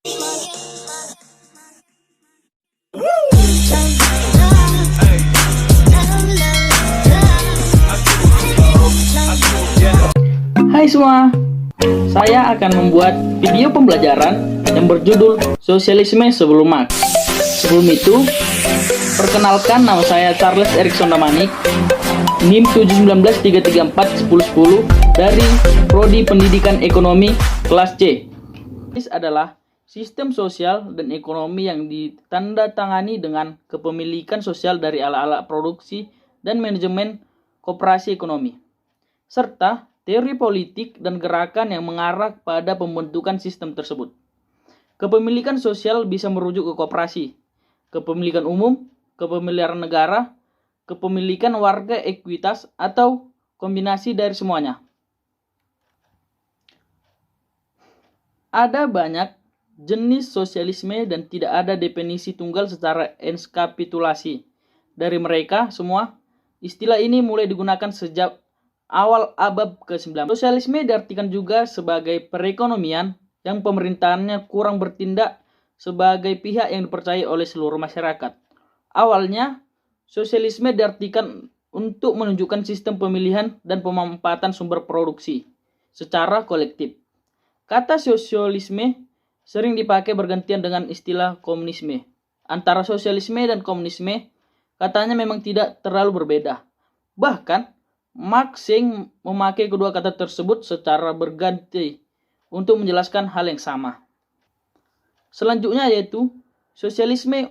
Hai semua, saya akan membuat video pembelajaran yang berjudul Sosialisme sebelum Marx. Sebelum itu, perkenalkan, nama saya Charles Erikson Damanik, NIM 71933411010 dari Prodi Pendidikan Ekonomi kelas C. Ini adalah sistem sosial dan ekonomi yang ditandatangani dengan kepemilikan sosial dari ala-ala produksi dan manajemen koperasi ekonomi, serta teori politik dan gerakan yang mengarah pada pembentukan sistem tersebut. Kepemilikan sosial bisa merujuk ke koperasi, kepemilikan umum, kepemilikan negara, kepemilikan warga ekuitas, atau kombinasi dari semuanya. Ada banyak jenis sosialisme dan tidak ada definisi tunggal secara enskapitulasi. Dari mereka semua, istilah ini mulai digunakan sejak awal abad ke-19. Sosialisme diartikan juga sebagai perekonomian yang pemerintahannya kurang bertindak sebagai pihak yang dipercaya oleh seluruh masyarakat. Awalnya, sosialisme diartikan untuk menunjukkan sistem pemilihan dan pemanfaatan sumber produksi secara kolektif. Kata sosialisme sering dipakai bergantian dengan istilah komunisme. Antara sosialisme dan komunisme, katanya memang tidak terlalu berbeda. Bahkan, Marx memakai kedua kata tersebut secara berganti untuk menjelaskan hal yang sama. Selanjutnya yaitu sosialisme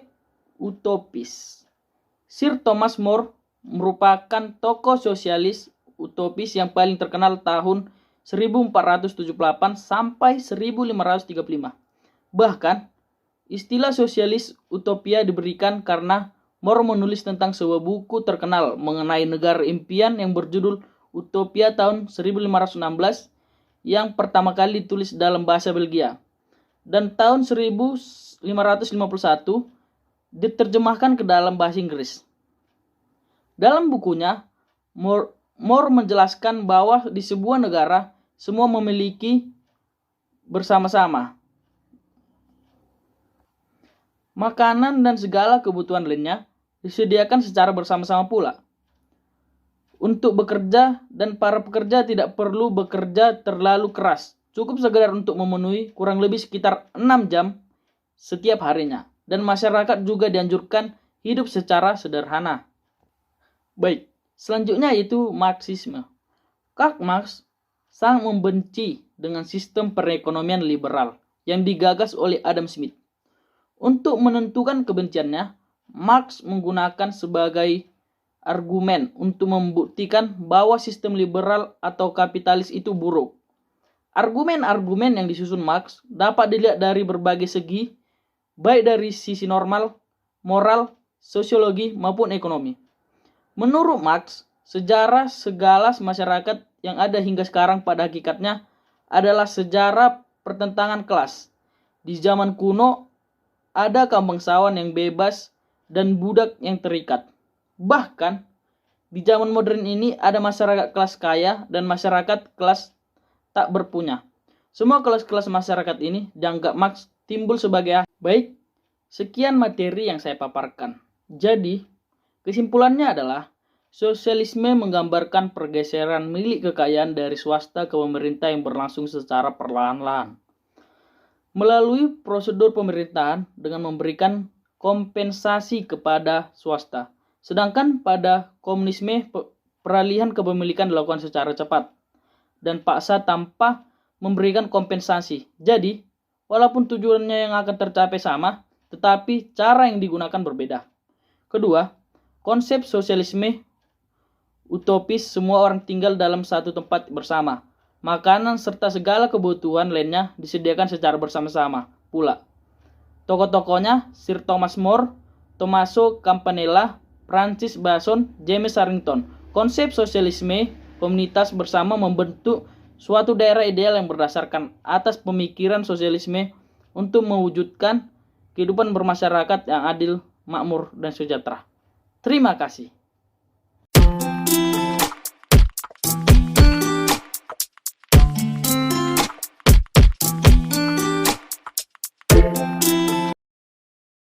utopis. Sir Thomas More merupakan tokoh sosialis utopis yang paling terkenal tahun 1478 sampai 1535. Bahkan, istilah sosialis utopia diberikan karena More menulis tentang sebuah buku terkenal mengenai negara impian yang berjudul Utopia tahun 1516 yang pertama kali ditulis dalam bahasa Belgia. Dan tahun 1551 diterjemahkan ke dalam bahasa Inggris. Dalam bukunya, More menjelaskan bahwa di sebuah negara semua memiliki bersama-sama makanan dan segala kebutuhan lainnya disediakan secara bersama-sama pula untuk bekerja, dan para pekerja tidak perlu bekerja terlalu keras. Cukup sekedar untuk memenuhi kurang lebih sekitar 6 jam setiap harinya. Dan masyarakat juga dianjurkan hidup secara sederhana. Baik, selanjutnya yaitu Marxisme. Karl Marx sangat membenci dengan sistem perekonomian liberal yang digagas oleh Adam Smith. Untuk menentukan kebenciannya, Marx menggunakan sebagai argumen untuk membuktikan bahwa sistem liberal atau kapitalis itu buruk. Argumen-argumen yang disusun Marx dapat dilihat dari berbagai segi, baik dari sisi normal, moral, sosiologi, maupun ekonomi. Menurut Marx, sejarah segala masyarakat yang ada hingga sekarang pada hakikatnya adalah sejarah pertentangan kelas. Di zaman kuno, ada kaum bangsawan yang bebas dan budak yang terikat. Bahkan, di zaman modern ini ada masyarakat kelas kaya dan masyarakat kelas tak berpunya. Semua kelas-kelas masyarakat ini dianggap Marx timbul sebagai baik. Sekian materi yang saya paparkan. Jadi, kesimpulannya adalah sosialisme menggambarkan pergeseran milik kekayaan dari swasta ke pemerintah yang berlangsung secara perlahan-lahan melalui prosedur pemerintahan dengan memberikan kompensasi kepada swasta. Sedangkan pada komunisme, peralihan kepemilikan dilakukan secara cepat dan paksa tanpa memberikan kompensasi. Jadi, walaupun tujuannya yang akan tercapai sama, tetapi cara yang digunakan berbeda. Kedua, konsep sosialisme utopis, semua orang tinggal dalam satu tempat bersama. Makanan serta segala kebutuhan lainnya disediakan secara bersama-sama pula. Tokoh-tokohnya Sir Thomas More, Tommaso Campanella, Francis Bacon, James Harrington. Konsep sosialisme komunitas bersama membentuk suatu daerah ideal yang berdasarkan atas pemikiran sosialisme untuk mewujudkan kehidupan bermasyarakat yang adil, makmur, dan sejahtera. Terima kasih.